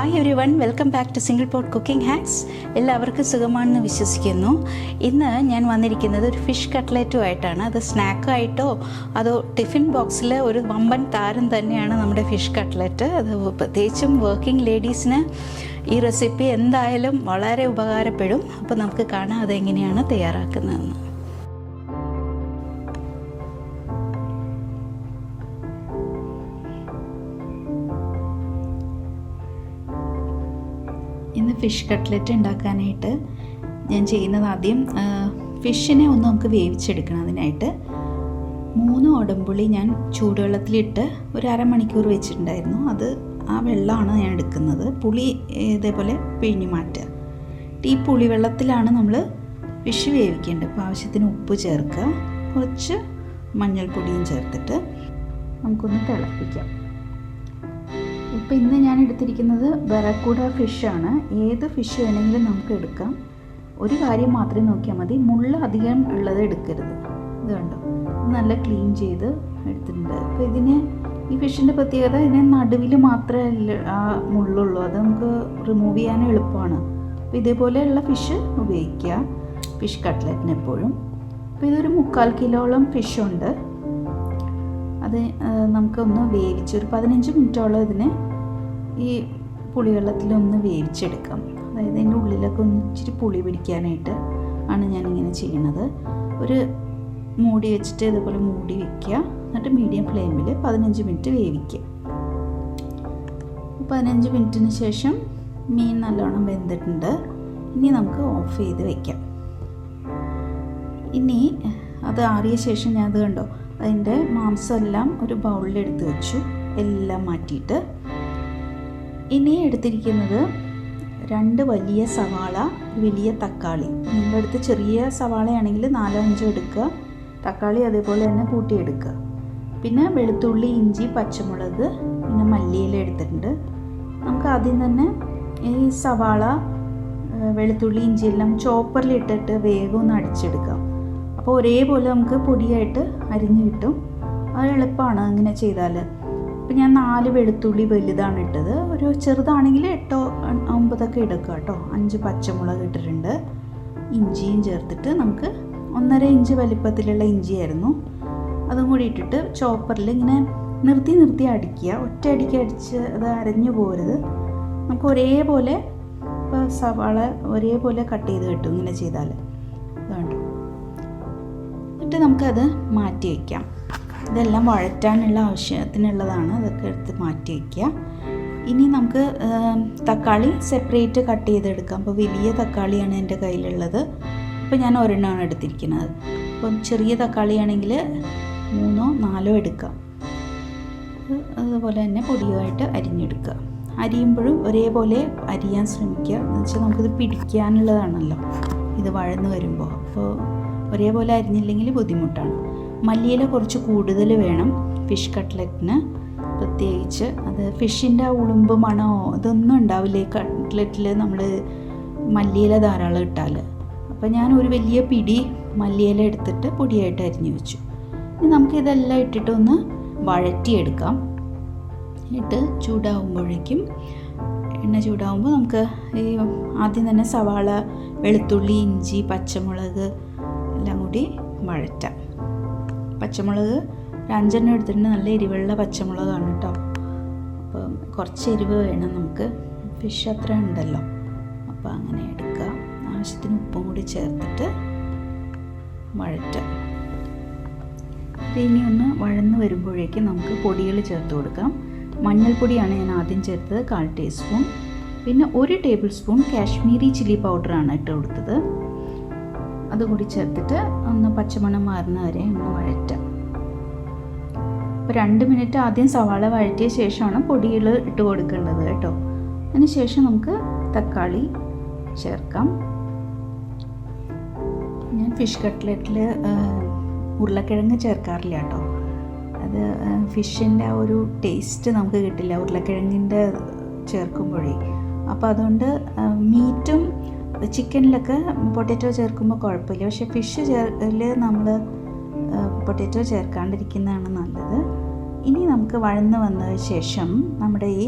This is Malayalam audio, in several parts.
Hi everyone, welcome back to single pot cooking hacks. എല്ലാവർക്കും സുഖമാണെന്ന് വിശ്വസിക്കുന്നു. ഇന്ന് ഞാൻ വന്നിരിക്കുന്നത് ഒരു ഫിഷ് കട്ട്ലറ്റുമായിട്ടാണ്. അത് സ്നാക്കായിട്ടോ അതോ ടിഫിൻ ബോക്സിൽ ഒരു വമ്പൻ താരം തന്നെയാണ് നമ്മുടെ ഫിഷ് കട്ട്ലറ്റ്. അത് പ്രത്യേകിച്ചും വർക്കിംഗ് ലേഡീസിന് ഈ റെസിപ്പി എന്തായാലും വളരെ ഉപകാരപ്പെടും. അപ്പോൾ നമുക്ക് കാണാം അതെങ്ങനെയാണ് തയ്യാറാക്കുന്നതെന്ന്. ഇന്ന് ഫിഷ് കട്ട്ലറ്റ് ഉണ്ടാക്കാനായിട്ട് ഞാൻ ചെയ്യുന്നത് ആദ്യം ഫിഷിനെ ഒന്ന് നമുക്ക് വേവിച്ചെടുക്കണം. അതിനായിട്ട് 3 ഉടമ്പുളി ഞാൻ ചൂടുവെള്ളത്തിലിട്ട് ഒരു അരമണിക്കൂർ വെച്ചിട്ടുണ്ടായിരുന്നു. അത് ആ വെള്ളമാണ് ഞാൻ എടുക്കുന്നത്. പുളി ഇതേപോലെ പിഴിഞ്ഞു മാറ്റുക. ഈ പുളിവെള്ളത്തിലാണ് നമ്മൾ ഫിഷ് വേവിക്കേണ്ടത്. അപ്പോൾ ആവശ്യത്തിന് ഉപ്പ് ചേർക്കുക, കുറച്ച് മഞ്ഞൾപ്പൊടിയും ചേർത്തിട്ട് നമുക്കൊന്ന് തിളപ്പിക്കാം. ഇപ്പോൾ ഇന്ന് ഞാൻ എടുത്തിരിക്കുന്നത് ബറാക്കൂഡ ഫിഷാണ്. ഏത് ഫിഷ് വേണമെങ്കിലും നമുക്ക് എടുക്കാം. ഒരു കാര്യം മാത്രമേ നോക്കിയാൽ മതി, മുള്ള അധികം ഉള്ളത് എടുക്കരുത്. ഇത് കണ്ടോ, നല്ല ക്ലീൻ ചെയ്ത് എടുത്തിട്ടുണ്ട്. അപ്പോൾ ഈ ഫിഷിൻ്റെ പ്രത്യേകത ഇതിന് നടുവിൽ മാത്രമേ ആ മുള്ളുള്ളൂ. അത് നമുക്ക് റിമൂവ് ചെയ്യാൻ എളുപ്പമാണ്. അപ്പോൾ ഇതേപോലെയുള്ള ഫിഷ് ഉപയോഗിക്കുക ഫിഷ് കട്ട്ലറ്റിന് എപ്പോഴും. അപ്പോൾ ഇതൊരു 3/4 കിലോളം ഫിഷുണ്ട്. അത് നമുക്കൊന്ന് വേവിച്ച് ഒരു 15 മിനിറ്റോളം ഇതിനെ ഈ പുളിവെള്ളത്തിലൊന്ന് വേവിച്ചെടുക്കാം. അതായത് അതിൻ്റെ ഉള്ളിലൊക്കെ ഒന്ന് ഇച്ചിരി പുളി പിടിക്കാനായിട്ട് ആണ് ഞാനിങ്ങനെ ചെയ്യണത്. ഒരു മൂടി വെച്ചിട്ട് ഇതുപോലെ മൂടി വയ്ക്കുക. എന്നിട്ട് മീഡിയം ഫ്ലെയിമിൽ 15 മിനിറ്റ് വേവിക്കുക. 15 മിനിറ്റിന് ശേഷം മീൻ നല്ലോണം വെന്തിട്ടുണ്ട്. ഇനി നമുക്ക് ഓഫ് ചെയ്ത് വയ്ക്കാം. ഇനി അത് ആറിയ ശേഷം ഞാൻ അത് കണ്ടോ, അതിൻ്റെ മാംസമെല്ലാം ഒരു ബൗളിലെടുത്ത് വെച്ചു, എല്ലാം മാറ്റിയിട്ട്. ഇനി എടുത്തിരിക്കുന്നത് 2 വലിയ സവാള, വലിയ തക്കാളി. നിങ്ങളുടെ അടുത്ത് ചെറിയ സവാളയാണെങ്കിൽ 4-5 എടുക്കുക. തക്കാളി അതേപോലെ തന്നെ കൂട്ടിയെടുക്കുക. പിന്നെ വെളുത്തുള്ളി, ഇഞ്ചി, പച്ചമുളക്, പിന്നെ മല്ലിയില എടുത്തിട്ടുണ്ട്. നമുക്ക് ആദ്യം തന്നെ ഈ സവാള, വെളുത്തുള്ളി, ഇഞ്ചി എല്ലാം ചോപ്പറിലിട്ടിട്ട് വേഗം ഒന്ന് അടിച്ചെടുക്കാം. അപ്പോൾ ഒരേപോലെ നമുക്ക് പൊടിയായിട്ട് അരിഞ്ഞ് കിട്ടും. അത് എളുപ്പമാണ് അങ്ങനെ ചെയ്താൽ. ഇപ്പം ഞാൻ 4 വെളുത്തുള്ളി വലുതാണ് ഇട്ടത്. ഒരു ചെറുതാണെങ്കിൽ 8-9 എടുക്കുക കേട്ടോ. 5 പച്ചമുളക് ഇട്ടിട്ടുണ്ട്. ഇഞ്ചിയും ചേർത്തിട്ട് നമുക്ക് 1.5 ഇഞ്ച് വലിപ്പത്തിലുള്ള ഇഞ്ചിയായിരുന്നു, അതും കൂടി ഇട്ടിട്ട് ചോപ്പറിൽ ഇങ്ങനെ നിർത്തി അടിക്കുക. ഒറ്റ അടിക്ക് അടിച്ച് അത് അരഞ്ഞു പോരുത്. നമുക്ക് ഒരേപോലെ ഇപ്പോൾ സവാള ഒരേപോലെ കട്ട് ചെയ്ത് കിട്ടും ഇങ്ങനെ ചെയ്താൽ. അതുകൊണ്ട് എന്നിട്ട് നമുക്കത് മാറ്റി വയ്ക്കാം. ഇതെല്ലാം വഴറ്റാനുള്ള ആവശ്യത്തിനുള്ളതാണ്. അതൊക്കെ എടുത്ത് മാറ്റി വയ്ക്കുക. ഇനി നമുക്ക് തക്കാളി സെപ്പറേറ്റ് കട്ട് ചെയ്തെടുക്കാം. അപ്പോൾ വലിയ തക്കാളിയാണ് എൻ്റെ കയ്യിലുള്ളത്. അപ്പോൾ ഞാൻ ഒരെണ്ണമാണ് എടുത്തിരിക്കുന്നത്. അപ്പം ചെറിയ തക്കാളിയാണെങ്കിൽ 3-4 എടുക്കാം. അതുപോലെ തന്നെ പൊടിയുമായിട്ട് അരിഞ്ഞെടുക്കുക. അരിയുമ്പോഴും ഒരേപോലെ അരിയാൻ ശ്രമിക്കുക. എന്ന് വെച്ചാൽ നമുക്കിത് പിടിക്കാനുള്ളതാണല്ലോ ഇത് വഴന്ന് വരുമ്പോൾ. അപ്പോൾ ഒരേപോലെ അരിഞ്ഞില്ലെങ്കിൽ ബുദ്ധിമുട്ടാണ്. മല്ലിയില കുറച്ച് കൂടുതൽ വേണം ഫിഷ് കട്ട്ലറ്റിന് പ്രത്യേകിച്ച്. അത് ഫിഷിൻ്റെ ആ ഉളുമ്പ് മണോ ഇതൊന്നും ഉണ്ടാവില്ല ഈ കട്ട്ലറ്റിൽ നമ്മൾ മല്ലിയില ധാരാളം ഇട്ടാൽ. അപ്പോൾ ഞാൻ ഒരു വലിയ പിടി മല്ലിയില എടുത്തിട്ട് പൊടിയായിട്ട് അരിഞ്ഞു വെച്ചു. ഇനി നമുക്കിതെല്ലാം ഇട്ടിട്ടൊന്ന് വഴറ്റിയെടുക്കാം. ഇട്ട് ചൂടാവുമ്പോഴേക്കും എണ്ണ ചൂടാവുമ്പോൾ നമുക്ക് ഈ ആദ്യം തന്നെ സവാള, വെളുത്തുള്ളി, ഇഞ്ചി, പച്ചമുളക് എല്ലാം കൂടി വഴറ്റാം. പച്ചമുളക് 5 എണ്ണം എടുത്തിട്ടുണ്ട്. നല്ല എരിവുള്ള പച്ചമുളകാണ് കേട്ടോ. അപ്പം കുറച്ച് എരിവ് വേണം നമുക്ക്, ഫിഷ് അത്ര ഉണ്ടല്ലോ. അപ്പോൾ അങ്ങനെ എടുക്കുക. ആവശ്യത്തിന് ഉപ്പും കൂടി ചേർത്തിട്ട് വഴറ്റാം. ഇനി ഒന്ന് വഴന്ന് വരുമ്പോഴേക്കും നമുക്ക് പൊടികൾ ചേർത്ത് കൊടുക്കാം. മഞ്ഞൾപ്പൊടിയാണ് ഞാൻ ആദ്യം ചേർത്തത്, 1/4 ടീസ്പൂൺ. പിന്നെ 1 ടേബിൾ സ്പൂൺ കാശ്മീരി ചില്ലി പൗഡറാണ് ഇട്ട് കൊടുത്തത്. അതുകൂടി ചേർത്തിട്ട് ഒന്ന് പച്ചമണം മാറുന്ന വരെ ഒന്ന് വഴറ്റാം. അപ്പോൾ 2 മിനിറ്റ് ആദ്യം സവാള വഴറ്റിയ ശേഷമാണ് പൊടികൾ ഇട്ട് കൊടുക്കേണ്ടത് കേട്ടോ. അതിന് ശേഷം നമുക്ക് തക്കാളി ചേർക്കാം. ഞാൻ ഫിഷ് കട്ട്ലറ്റിൽ ഉരുളക്കിഴങ്ങ് ചേർക്കാറില്ല കേട്ടോ. അത് ഫിഷിൻ്റെ ആ ഒരു ടേസ്റ്റ് നമുക്ക് കിട്ടില്ല ഉരുളക്കിഴങ്ങിൻ്റെ ചേർക്കുമ്പോഴേ. അപ്പോൾ അതുകൊണ്ട് മീറ്റും ചിക്കനിലൊക്കെ പൊട്ടാറ്റോ ചേർക്കുമ്പോൾ കുഴപ്പമില്ല. പക്ഷേ ഫിഷ് നമ്മൾ പൊട്ടാറ്റോ ചേർക്കാണ്ടിരിക്കുന്നതാണ് നല്ലത്. ഇനി നമുക്ക് വഴന്ന് വന്ന ശേഷം നമ്മുടെ ഈ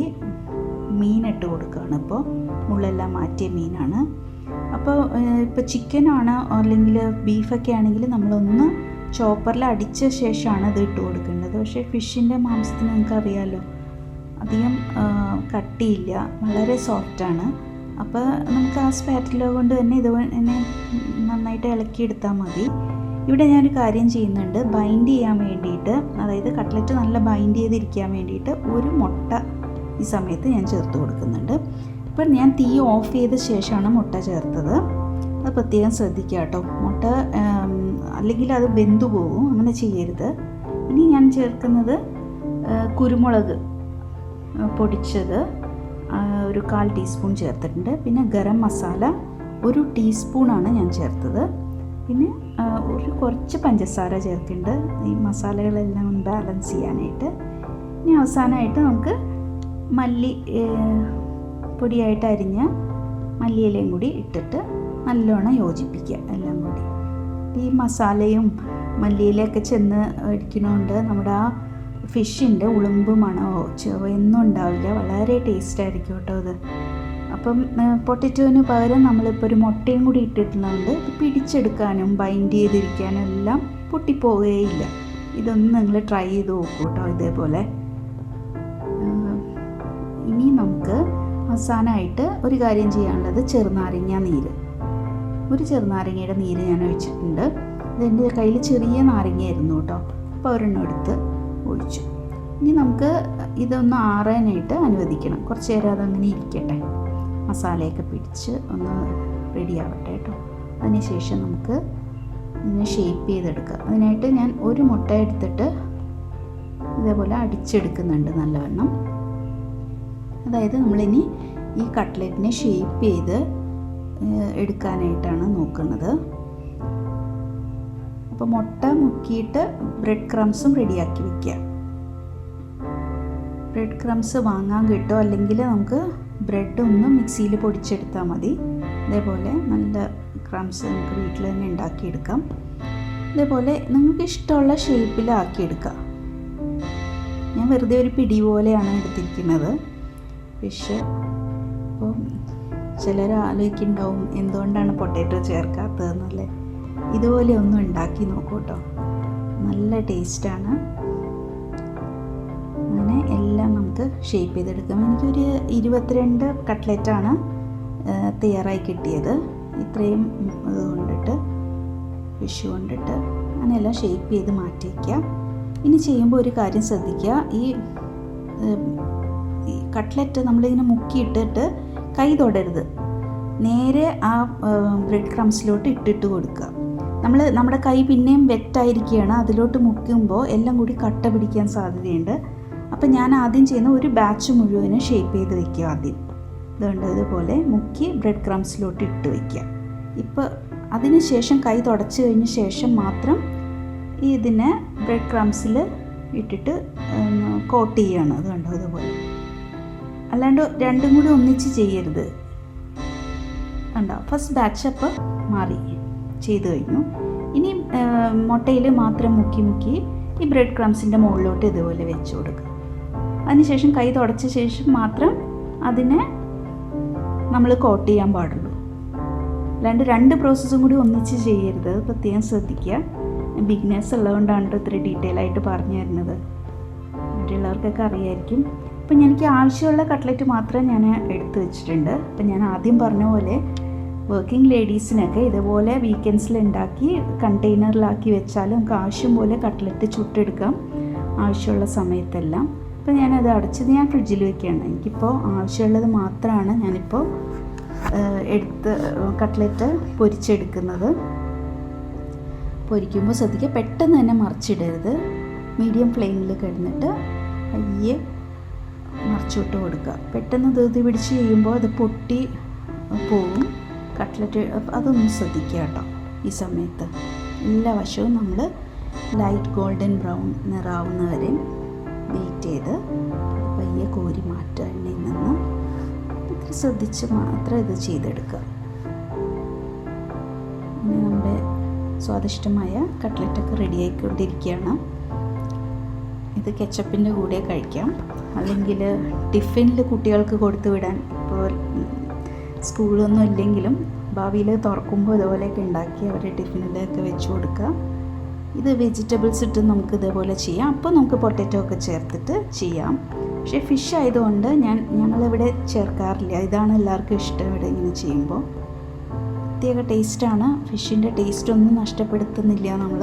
മീനിട്ട് കൊടുക്കുകയാണ്. ഇപ്പോൾ മുള്ളെല്ലാം മാറ്റിയ മീനാണ്. അപ്പോൾ ഇപ്പോൾ ചിക്കനാണ് അല്ലെങ്കിൽ ബീഫൊക്കെ ആണെങ്കിൽ നമ്മളൊന്ന് ചോപ്പറിൽ അടിച്ച ശേഷമാണ് ഇത് ഇട്ട് കൊടുക്കേണ്ടത്. പക്ഷേ ഫിഷിൻ്റെ മാംസത്തിന് നിങ്ങൾക്കറിയാമല്ലോ, അധികം കട്ടിയില്ല, വളരെ സോഫ്റ്റാണ്. അപ്പോൾ നമുക്ക് ആ സ്പാറ്റിലോ കൊണ്ട് തന്നെ ഇത് തന്നെ നന്നായിട്ട് ഇളക്കിയെടുത്താൽ മതി. ഇവിടെ ഞാനൊരു കാര്യം ചെയ്യുന്നുണ്ട്, ബൈൻഡ് ചെയ്യാൻ വേണ്ടിയിട്ട്, അതായത് കട്ട്ലറ്റ് നല്ല ബൈൻഡ് ചെയ്തിരിക്കാൻ വേണ്ടിയിട്ട് ഒരു മുട്ട ഈ സമയത്ത് ഞാൻ ചേർത്ത് കൊടുക്കുന്നുണ്ട്. ഇപ്പം ഞാൻ തീ ഓഫ് ചെയ്ത ശേഷമാണ് മുട്ട ചേർത്തത്. അത് പ്രത്യേകം ശ്രദ്ധിക്കുക കേട്ടോ. മുട്ട അല്ലെങ്കിൽ അത് വെന്തു പോകും, അങ്ങനെ ചെയ്യരുത്. ഇനി ഞാൻ ചേർക്കുന്നത് കുരുമുളക് പൊടിച്ചത് ഒരു 1/4 ടീസ്പൂൺ ചേർത്തിട്ടുണ്ട്. പിന്നെ ഗരം മസാല 1 ടീസ്പൂണാണ് ഞാൻ ചേർത്തത്. പിന്നെ കുറച്ച് പഞ്ചസാര ചേർക്കുന്നുണ്ട്, ഈ മസാലകളെല്ലാം ഒന്ന് ബാലൻസ് ചെയ്യാനായിട്ട്. ഇനി അവസാനമായിട്ട് നമുക്ക് മല്ലി പൊടിയായിട്ട് അരിഞ്ഞ മല്ലിയിലയും കൂടി ഇട്ടിട്ട് നല്ലോണം യോജിപ്പിക്കുക എല്ലാം കൂടി. ഈ മസാലയും മല്ലിയിലയൊക്കെ ചെന്ന് ഇരിക്കുന്നതുകൊണ്ട് നമ്മുടെ ആ ഫിഷിൻ്റെ ഉളുമ്പ് മണമോ ചുവയൊന്നും ഉണ്ടാവില്ല, വളരെ ടേസ്റ്റായിരിക്കും കേട്ടോ ഇത്. അപ്പം പൊട്ടറ്റോന് പകരം നമ്മളിപ്പോൾ ഒരു മുട്ടയും കൂടി ഇട്ടിട്ടുള്ളതുകൊണ്ട് ഇത് പിടിച്ചെടുക്കാനും ബൈൻഡ് ചെയ്തിരിക്കാനും എല്ലാം പൊട്ടിപ്പോവുകയില്ല. ഇതൊന്ന് നിങ്ങൾ ട്രൈ ചെയ്ത് നോക്കൂ കേട്ടോ ഇതേപോലെ. ഇനി നമുക്ക് അവസാനമായിട്ട് ഒരു കാര്യം ചെയ്യാനുള്ളത് ചെറുനാരങ്ങ നീര്. ഒരു ചെറുനാരങ്ങയുടെ നീര് ഞാൻ ഒഴിച്ചിട്ടുണ്ട്. ഇതെൻ്റെ കയ്യിൽ ചെറിയ നാരങ്ങയായിരുന്നു കേട്ടോ, അപ്പോൾ ഒരെണ്ണം എടുത്ത് ഒഴിച്ചു. ഇനി നമുക്ക് ഇതൊന്ന് ആറാനായിട്ട് അനുവദിക്കണം. കുറച്ച് നേരം അതങ്ങനെ ഇരിക്കട്ടെ, മസാലയൊക്കെ പിടിച്ച് ഒന്ന് റെഡി ആവട്ടെ കേട്ടോ. അതിനുശേഷം നമുക്ക് ഇതിനെ ഷേപ്പ് ചെയ്തെടുക്കാം. അതിനായിട്ട് ഞാൻ ഒരു മുട്ട എടുത്തിട്ട് ഇതേപോലെ അടിച്ചെടുക്കുന്നുണ്ട് നല്ലവണ്ണം. അതായത് നമ്മളിനി ഈ കട്ട്ലറ്റിനെ ഷേപ്പ് ചെയ്ത് എടുക്കാനായിട്ടാണ് നോക്കുന്നത്. അപ്പോൾ മുട്ട മുക്കിയിട്ട് ബ്രെഡ് ക്രംസും റെഡിയാക്കി വയ്ക്കുക. ബ്രെഡ് ക്രംസ് വാങ്ങാൻ കിട്ടും, അല്ലെങ്കിൽ നമുക്ക് ബ്രെഡ് ഒന്ന് മിക്സിയിൽ പൊടിച്ചെടുത്താൽ മതി. ഇതേപോലെ നല്ല ക്രംസ് നമുക്ക് വീട്ടിൽ തന്നെ ഉണ്ടാക്കിയെടുക്കാം. ഇതേപോലെ നിങ്ങൾക്ക് ഇഷ്ടമുള്ള ഷേപ്പിലാക്കിയെടുക്കാം. ഞാൻ വെറുതെ ഒരു പിടി പോലെയാണ് എടുത്തിരിക്കുന്നത് ഫിഷ്. അപ്പോൾ ചിലർ ആലോചിക്കുന്നുണ്ടാവും എന്തുകൊണ്ടാണ് പൊട്ടാറ്റോ ചേർക്കാത്തതെന്നല്ലേ. ഇതുപോലെ ഒന്ന് ഉണ്ടാക്കി നോക്കൂ കേട്ടോ, നല്ല ടേസ്റ്റാണ്. അങ്ങനെ എല്ലാം നമുക്ക് ഷേപ്പ് ചെയ്തെടുക്കാം. എനിക്കൊരു 22 കട്ട്ലറ്റാണ് തയ്യാറായി കിട്ടിയത്. ഇത്രയും ഇത് കൊണ്ടിട്ട് ഫിഷ് കൊണ്ടിട്ട് അങ്ങനെയെല്ലാം ഷേപ്പ് ചെയ്ത് മാറ്റി വയ്ക്കാം. ഇനി ചെയ്യുമ്പോൾ ഒരു കാര്യം ശ്രദ്ധിക്കുക, ഈ കട്ട്ലറ്റ് നമ്മളിങ്ങനെ മുക്കിയിട്ടിട്ട് കൈ തൊടരുത്, നേരെ ആ ബ്രെഡ് ക്രംസിലോട്ട് ഇട്ടിട്ട് കൊടുക്കുക. നമ്മുടെ കൈ പിന്നെയും വെറ്റായിരിക്കുകയാണ്, അതിലോട്ട് മുക്കുമ്പോൾ എല്ലാം കൂടി കട്ട പിടിക്കാൻ സാധ്യതയുണ്ട്. അപ്പം ഞാൻ ആദ്യം ചെയ്യുന്ന ഒരു ബാച്ച് മുഴുവനും ഷേപ്പ് ചെയ്ത് വയ്ക്കുക. ആദ്യം ഇതുകൊണ്ട് ഇതുപോലെ മുക്കി ബ്രെഡ് ക്രംസിലോട്ട് ഇട്ട് വയ്ക്കുക. ഇപ്പോൾ അതിന് ശേഷം കൈ തുടച്ച് കഴിഞ്ഞ ശേഷം മാത്രം ഇതിനെ ബ്രെഡ് ക്രംസിൽ ഇട്ടിട്ട് കോട്ട് ചെയ്യുകയാണ്. അതുകൊണ്ടോ ഇതുപോലെ, അല്ലാണ്ട് രണ്ടും കൂടി ഒന്നിച്ച് ചെയ്യരുത്. കണ്ടോ, ഫസ്റ്റ് ബാച്ച് അപ്പോൾ മാറി ചെയ്ത് കഴിഞ്ഞു. ഇനി മുട്ടയിൽ മാത്രം മുക്കി ഈ ബ്രെഡ് ക്രംസിൻ്റെ മുകളിലോട്ട് ഇതുപോലെ വെച്ച് കൊടുക്കുക. അതിനുശേഷം കൈ തുടച്ച ശേഷം മാത്രം അതിനെ നമ്മൾ കോട്ട് ചെയ്യാൻ പാടുള്ളൂ. അല്ലാണ്ട് 2 പ്രോസസ്സും കൂടി ഒന്നിച്ച് ചെയ്യരുത്, പ്രത്യേകം ശ്രദ്ധിക്കുക. ബിഗിനേഴ്സ് ഉള്ളതുകൊണ്ടാണ് ഇത്ര ഡീറ്റെയിൽ ആയിട്ട് പറഞ്ഞു തരുന്നത്. മറ്റുള്ളവർക്കൊക്കെ അറിയായിരിക്കും. അപ്പം എനിക്ക് ആവശ്യമുള്ള കട്ട്ലറ്റ് മാത്രം ഞാൻ എടുത്തു വെച്ചിട്ടുണ്ട്. അപ്പം ഞാൻ ആദ്യം പറഞ്ഞ പോലെ വർക്കിംഗ് ലേഡീസിനൊക്കെ ഇതുപോലെ വീക്കെൻഡ്സിൽ ഉണ്ടാക്കി കണ്ടെയ്നറിലാക്കി വെച്ചാൽ നമുക്ക് ആവശ്യം പോലെ കട്ട്ലറ്റ് ചുട്ടെടുക്കാം ആവശ്യമുള്ള സമയത്തെല്ലാം. അപ്പോൾ ഞാനത് അടച്ചത് ഞാൻ ഫ്രിഡ്ജിൽ വെക്കുകയാണ്. എനിക്കിപ്പോൾ ആവശ്യമുള്ളത് മാത്രമാണ് ഞാനിപ്പോൾ എടുത്ത് കട്ട്ലറ്റ് പൊരിച്ചെടുക്കുന്നത്. പൊരിക്കുമ്പോൾ ശ്രദ്ധിക്കുക, പെട്ടെന്ന് തന്നെ മറിച്ചിടരുത്. മീഡിയം ഫ്ലെയിമിൽ കിടന്നിട്ട് പയ്യെ മറിച്ചിട്ട് കൊടുക്കുക. പെട്ടെന്ന് ധൃതി പിടിച്ച് ചെയ്യുമ്പോൾ അത് പൊട്ടി പോകും കട്ട്ലറ്റ്. അതൊന്നും ശ്രദ്ധിക്കുക കേട്ടോ. ഈ സമയത്ത് എല്ലാ വശവും നമ്മൾ ലൈറ്റ് ഗോൾഡൻ ബ്രൗൺ നിറാവുന്നവരെ വെയിറ്റ് ചെയ്ത് പയ്യെ കോരി മാറ്റുക എണ്ണയിൽ നിന്ന്. ഇത്ര ശ്രദ്ധിച്ച് മാത്രം ഇത് ചെയ്തെടുക്കുക. അങ്ങനെ നമ്മുടെ സ്വാദിഷ്ടമായ കട്ട്ലറ്റൊക്കെ റെഡി ആയിക്കൊണ്ടിരിക്കുകയാണ്. ഇത് കെച്ചപ്പിൻ്റെ കൂടെ കഴിക്കാം, അല്ലെങ്കിൽ ടിഫിനിൽ കുട്ടികൾക്ക് കൊടുത്തു വിടാൻ. ഇപ്പോൾ സ്കൂളൊന്നും ഇല്ലെങ്കിലും ഭാവിയിൽ തുറക്കുമ്പോൾ ഇതുപോലെയൊക്കെ ഉണ്ടാക്കി അവരുടെ ടിഫിനിലൊക്കെ വെച്ച് കൊടുക്കുക. ഇത് വെജിറ്റബിൾസ് ഇട്ട് നമുക്ക് ഇതേപോലെ ചെയ്യാം. അപ്പോൾ നമുക്ക് പൊട്ടറ്റോ ഒക്കെ ചേർത്തിട്ട് ചെയ്യാം. പക്ഷേ ഫിഷ് ആയതുകൊണ്ട് ഞങ്ങളിവിടെ ചേർക്കാറില്ല. ഇതാണ് എല്ലാവർക്കും ഇഷ്ടം ഇവിടെ ഇങ്ങനെ ചെയ്യുമ്പോൾ. പ്രത്യേക ടേസ്റ്റാണ്. ഫിഷിൻ്റെ ടേസ്റ്റൊന്നും നഷ്ടപ്പെടുത്തുന്നില്ല നമ്മൾ.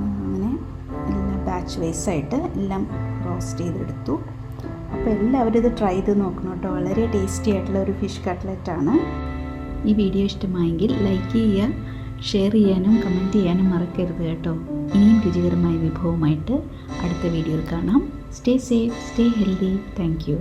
അങ്ങനെ എല്ലാം ബാച്ച് വൈസായിട്ട് എല്ലാം റോസ്റ്റ് ചെയ്തെടുത്തു. അപ്പോൾ എല്ലാവരും ഇത് ട്രൈ ചെയ്ത് നോക്കണം കേട്ടോ. വളരെ ടേസ്റ്റി ആയിട്ടുള്ള ഒരു ഫിഷ് കട്ട്ലറ്റാണ്. ഈ വീഡിയോ ഇഷ്ടമായെങ്കിൽ ലൈക്ക് ചെയ്യുക, ഷെയർ ചെയ്യാനും കമൻറ്റ് ചെയ്യാനും മറക്കരുത് കേട്ടോ. ഇനിയും രുചികരമായ വിഭവമായിട്ട് അടുത്ത വീഡിയോയിൽ കാണാം. Stay safe, stay healthy. Thank you.